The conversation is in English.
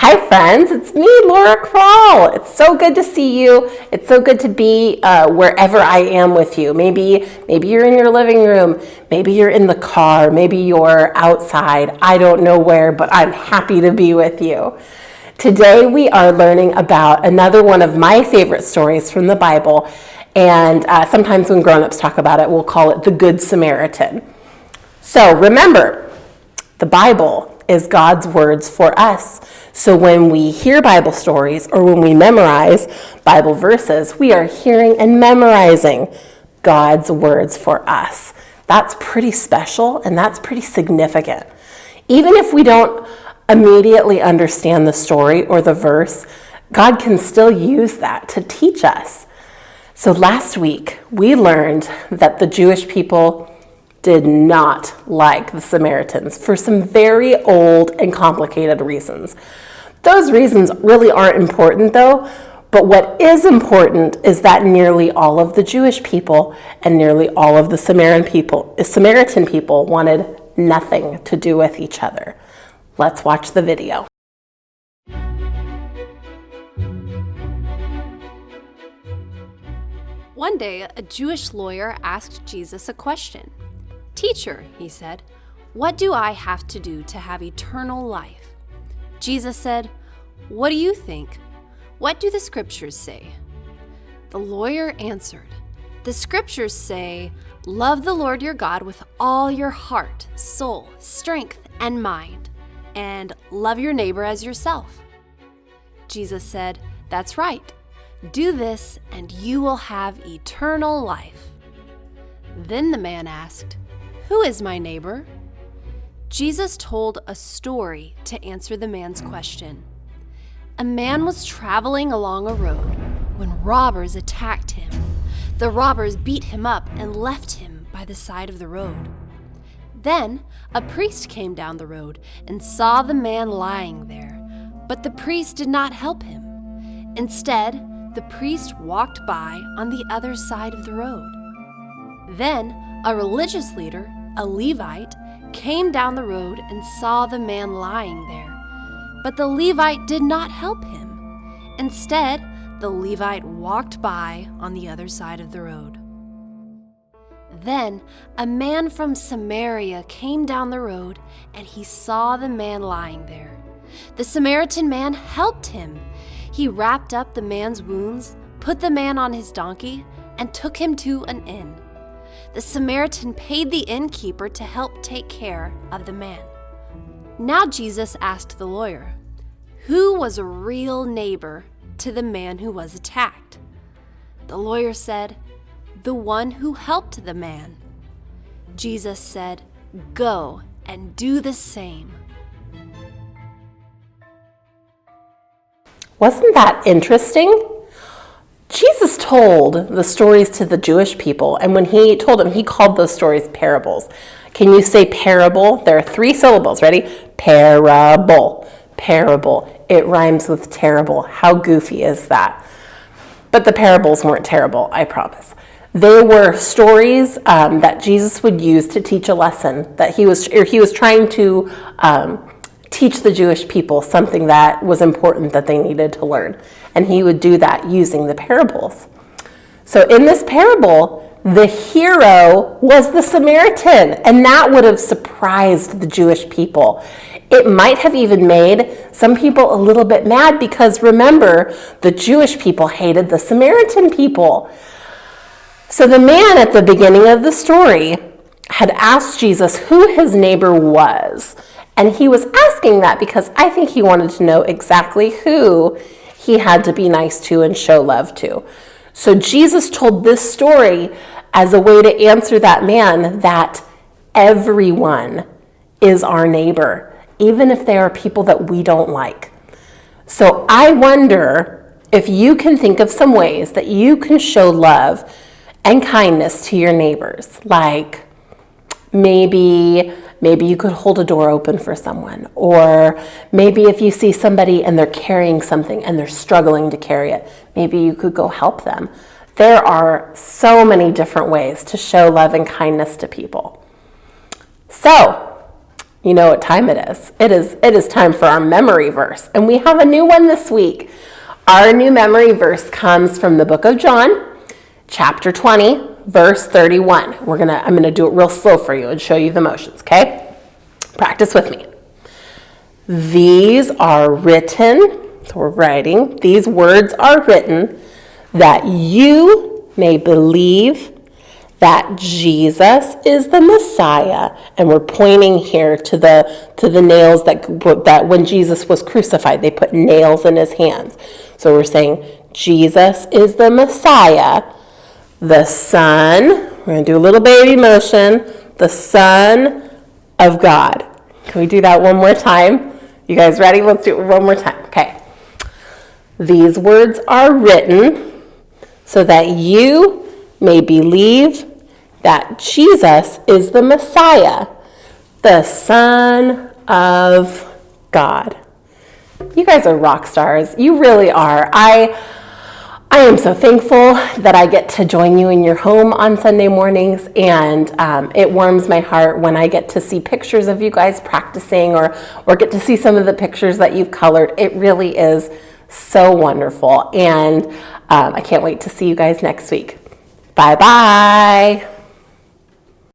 Hi friends, it's me, Laura Kroll. It's so good to see you. It's so good to be wherever I am with you. Maybe you're in your living room, maybe you're in the car, maybe you're outside. I don't know where, but I'm happy to be with you. Today we are learning about another one of my favorite stories from the Bible, and sometimes when grown-ups talk about it, we'll call it the Good Samaritan. So remember, the Bible is God's words for us. So when we hear Bible stories or when we memorize Bible verses, we are hearing and memorizing God's words for us. That's pretty special and that's pretty significant. Even if we don't immediately understand the story or the verse, God can still use that to teach us. So last week, we learned that the Jewish people did not like the Samaritans for some very old and complicated reasons. Those reasons really aren't important though, but what is important is that nearly all of the Jewish people and nearly all of the Samaritan people wanted nothing to do with each other. Let's watch the video. One day, a Jewish lawyer asked Jesus a question. "Teacher," he said, "what do I have to do to have eternal life?" Jesus said, "What do you think? What do the scriptures say?" The lawyer answered, "The scriptures say, 'Love the Lord your God with all your heart, soul, strength, and mind, and love your neighbor as yourself.'" Jesus said, "That's right. Do this, and you will have eternal life." Then the man asked, "Who is my neighbor?" Jesus told a story to answer the man's question. A man was traveling along a road when robbers attacked him. The robbers beat him up and left him by the side of the road. Then a priest came down the road and saw the man lying there, but the priest did not help him. Instead, the priest walked by on the other side of the road. Then a religious leader, a Levite, came down the road and saw the man lying there, but the Levite did not help him. Instead, the Levite walked by on the other side of the road. Then a man from Samaria came down the road and he saw the man lying there. The Samaritan man helped him. He wrapped up the man's wounds, put the man on his donkey, and took him to an inn. The Samaritan paid the innkeeper to help take care of the man. Now Jesus asked the lawyer, "Who was a real neighbor to the man who was attacked?" The lawyer said, "The one who helped the man." Jesus said, "Go and do the same." Wasn't that interesting? Jesus told the stories to the Jewish people, and when he told them, he called those stories parables. Can you say parable? There are 3 syllables. Ready? Parable. Parable. It rhymes with terrible. How goofy is that? But the parables weren't terrible, I promise. They were stories that Jesus would use to teach a lesson that he was trying to teach the Jewish people something that was important that they needed to learn. And he would do that using the parables. So in this parable, the hero was the Samaritan, and that would have surprised the Jewish people. It might have even made some people a little bit mad because remember, the Jewish people hated the Samaritan people. So the man at the beginning of the story had asked Jesus who his neighbor was. And he was asking that because I think he wanted to know exactly who he had to be nice to and show love to. So Jesus told this story as a way to answer that man that everyone is our neighbor, even if they are people that we don't like. So I wonder if you can think of some ways that you can show love and kindness to your neighbors, like maybe you could hold a door open for someone, or maybe if you see somebody and they're carrying something and they're struggling to carry it, maybe you could go help them. There are so many different ways to show love and kindness to people. So You know what time it is. It is time for our memory verse. And we have a new one this week. Our new memory verse comes from the book of John, chapter 20, verse 31. I'm going to do it real slow for you and show you the motions, okay? Practice with me. These are written, so we're writing, these words are written that you may believe that Jesus is the Messiah, and we're pointing here to the nails that when Jesus was crucified, they put nails in his hands. So we're saying Jesus is the Messiah, the Son. We're going to do a little baby motion. The Son of God. Can we do that one more time? You guys ready? Let's do it one more time. Okay. These words are written so that you may believe that Jesus is the Messiah, the Son of God. You guys are rock stars. You really are. I am so thankful that I get to join you in your home on Sunday mornings, and it warms my heart when I get to see pictures of you guys practicing or get to see some of the pictures that you've colored. It really is so wonderful, and I can't wait to see you guys next week. Bye-bye.